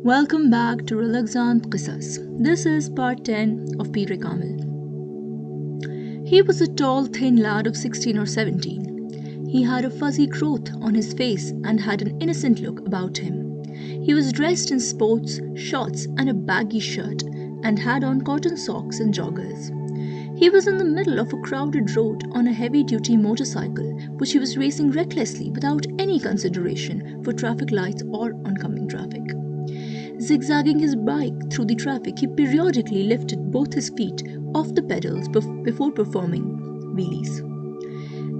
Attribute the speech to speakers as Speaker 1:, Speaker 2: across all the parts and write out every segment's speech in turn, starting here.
Speaker 1: Welcome back to Relaxant Qisas. This is part 10 of Peter Kamil. He was a tall, thin lad of 16 or 17. He had a fuzzy growth on his face and had an innocent look about him. He was dressed in sports, shorts and a baggy shirt and had on cotton socks and joggers. He was in the middle of a crowded road on a heavy-duty motorcycle which he was racing recklessly without any consideration for traffic lights or oncoming traffic. Zigzagging his bike through the traffic, he periodically lifted both his feet off the pedals before performing wheelies.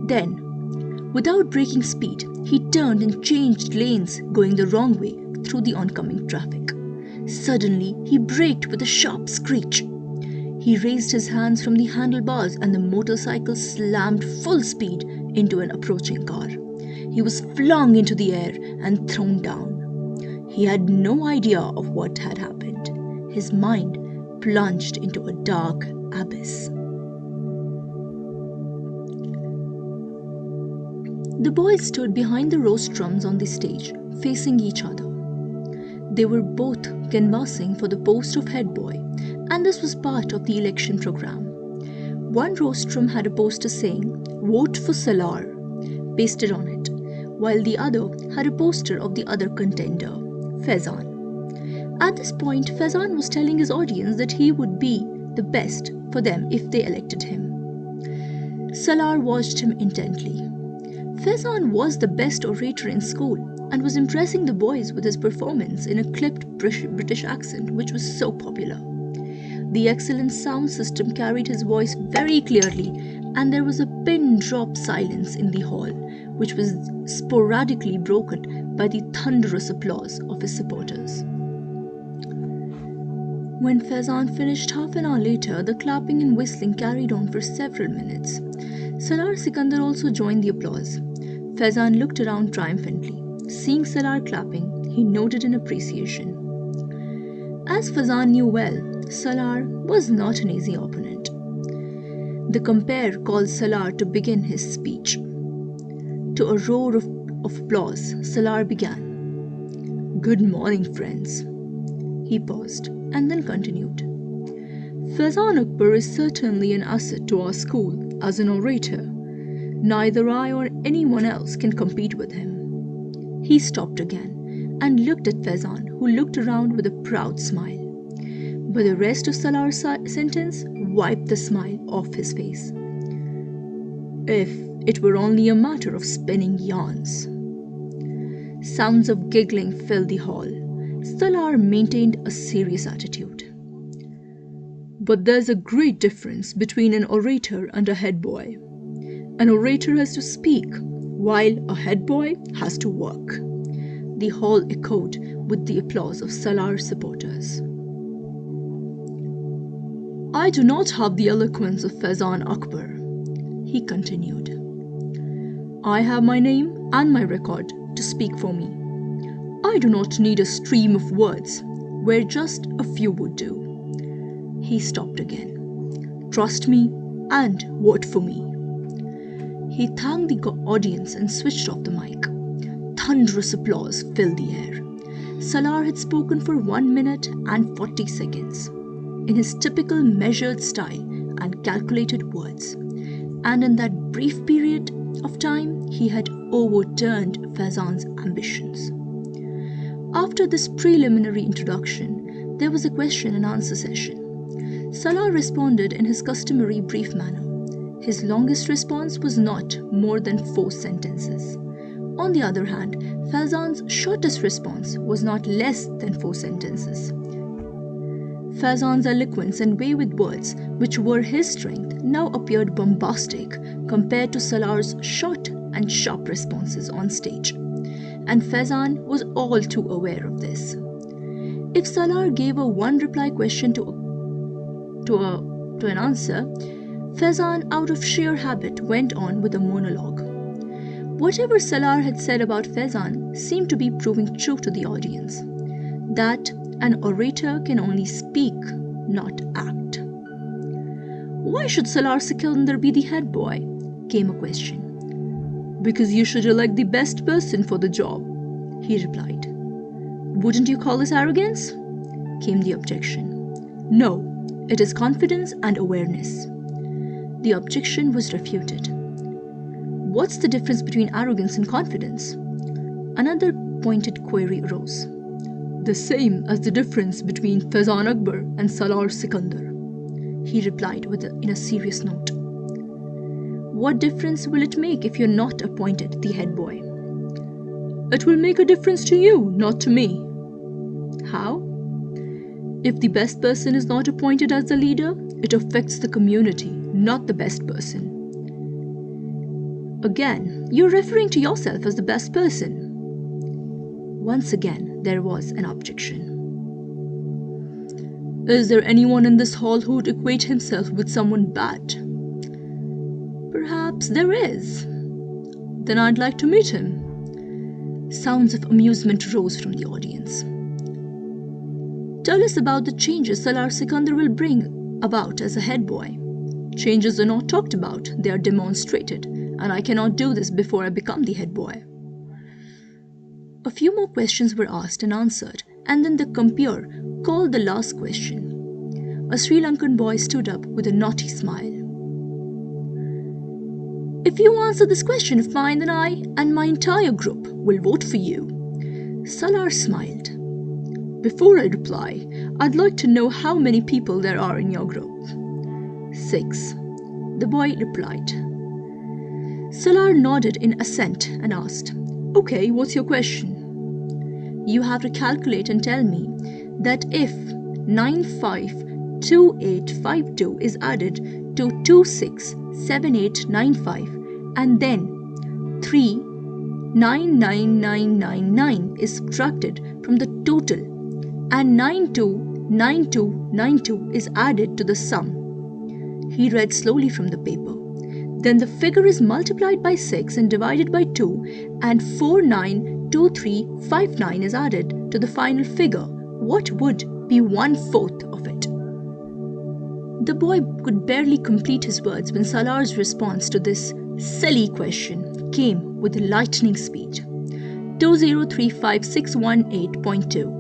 Speaker 1: Then, without breaking speed, he turned and changed lanes going the wrong way through the oncoming traffic. Suddenly, he braked with a sharp screech. He raised his hands from the handlebars and the motorcycle slammed full speed into an approaching car. He was flung into the air and thrown down. He had no idea of what had happened. His mind plunged into a dark abyss. The boys stood behind the rostrum on the stage, facing each other. They were both canvassing for the post of head boy, and this was part of the election program. One rostrum had a poster saying, "Vote for Salaar," pasted on it, while the other had a poster of the other contender, Faizan. At this point, Faizan was telling his audience that he would be the best for them if they elected him. Salaar watched him intently. Faizan was the best orator in school and was impressing the boys with his performance in a clipped British accent which was so popular. The excellent sound system carried his voice very clearly, and there was a pin-drop silence in the hall, which was sporadically broken by the thunderous applause of his supporters. When Faizan finished half an hour later, the clapping and whistling carried on for several minutes. Salaar Sikandar also joined the applause. Faizan looked around triumphantly. Seeing Salaar clapping, he nodded in appreciation. As Faizan knew well, Salaar was not an easy opponent. The compere called Salaar to begin his speech. To a roar of applause, Salaar began. "Good morning, friends." He paused and then continued. "Faizan Akbar is certainly an asset to our school as an orator. Neither I or anyone else can compete with him." He stopped again and looked at Faizan, who looked around with a proud smile. But the rest of Salaar's sentence wiped the smile off his face. "If it were only a matter of spinning yarns." Sounds of giggling filled the hall. Salaar maintained a serious attitude. "But there's a great difference between an orator and a head boy. An orator has to speak, while a head boy has to work." The hall echoed with the applause of Salaar's supporters. "I do not have the eloquence of Faizan Akbar," he continued. "I have my name and my record to speak for me. I do not need a stream of words where just a few would do." He stopped again. "Trust me and vote for me." He thanked the audience and switched off the mic. Thunderous applause filled the air. Salaar had spoken for 1 minute and 40 seconds. In his typical measured style and calculated words, and in that brief period of time, he had overturned Faizan's ambitions. After this preliminary introduction, there was a question and answer session. Salaar responded in his customary brief manner. His longest response was not more than 4 sentences. On the other hand, Faizan's shortest response was not less than 4 sentences. Faizan's eloquence and way with words, which were his strength, now appeared bombastic compared to Salaar's short and sharp responses on stage. And Faizan was all too aware of this. If Salaar gave a one-reply question to an answer, Faizan, out of sheer habit, went on with a monologue. Whatever Salaar had said about Faizan seemed to be proving true to the audience. That an orator can only speak, not act. "Why should Salaar Sikandar be the head boy?" came a question. "Because you should elect the best person for the job," he replied. Wouldn't you call this arrogance? Came the objection. No, it is confidence and awareness. The objection was refuted. What's the difference between arrogance and confidence? Another pointed query arose. The same as the difference between Faizan Akbar and Salaar Sikandar, he replied in a serious note. What difference will it make if you're not appointed the head boy? It will make a difference to you, not to me. How? If the best person is not appointed as the leader, it affects the community, not the best person. Again, you're referring to yourself as the best person. Once again, there was an objection. Is there anyone in this hall who would equate himself with someone bad? Perhaps there is. Then I'd like to meet him. Sounds of amusement rose from the audience. Tell us about the changes Salaar Sikandar will bring about as a head boy. Changes are not talked about, they are demonstrated, and I cannot do this before I become the head boy. A few more questions were asked and answered, and then the compeer called the last question. A Sri Lankan boy stood up with a naughty smile. If you answer this question of mine, then I and my entire group will vote for you. Salaar smiled. Before I reply, I'd like to know how many people there are in your group. 6, the boy replied. Salaar nodded in assent and asked, Okay, what's your question? You have to calculate and tell me that if 952852 is added to 267895 and then 399999 is subtracted from the total and 929292 is added to the sum. He read slowly from the paper. Then the figure is multiplied by 6 and divided by 2 and 492359 is added to the final figure. What would be 1/4 of it? The boy could barely complete his words when Salaar's response to this silly question came with lightning speed. 2035618.2.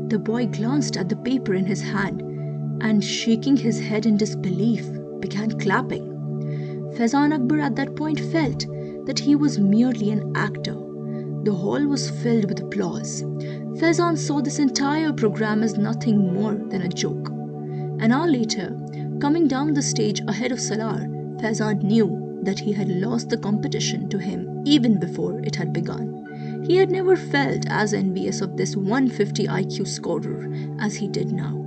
Speaker 1: The boy glanced at the paper in his hand and, shaking his head in disbelief, began clapping. Faizan Akbar at that point felt that he was merely an actor. The hall was filled with applause. Faizan saw this entire program as nothing more than a joke. An hour later, coming down the stage ahead of Salaar, Faizan knew that he had lost the competition to him even before it had begun. He had never felt as envious of this 150 IQ scorer as he did now.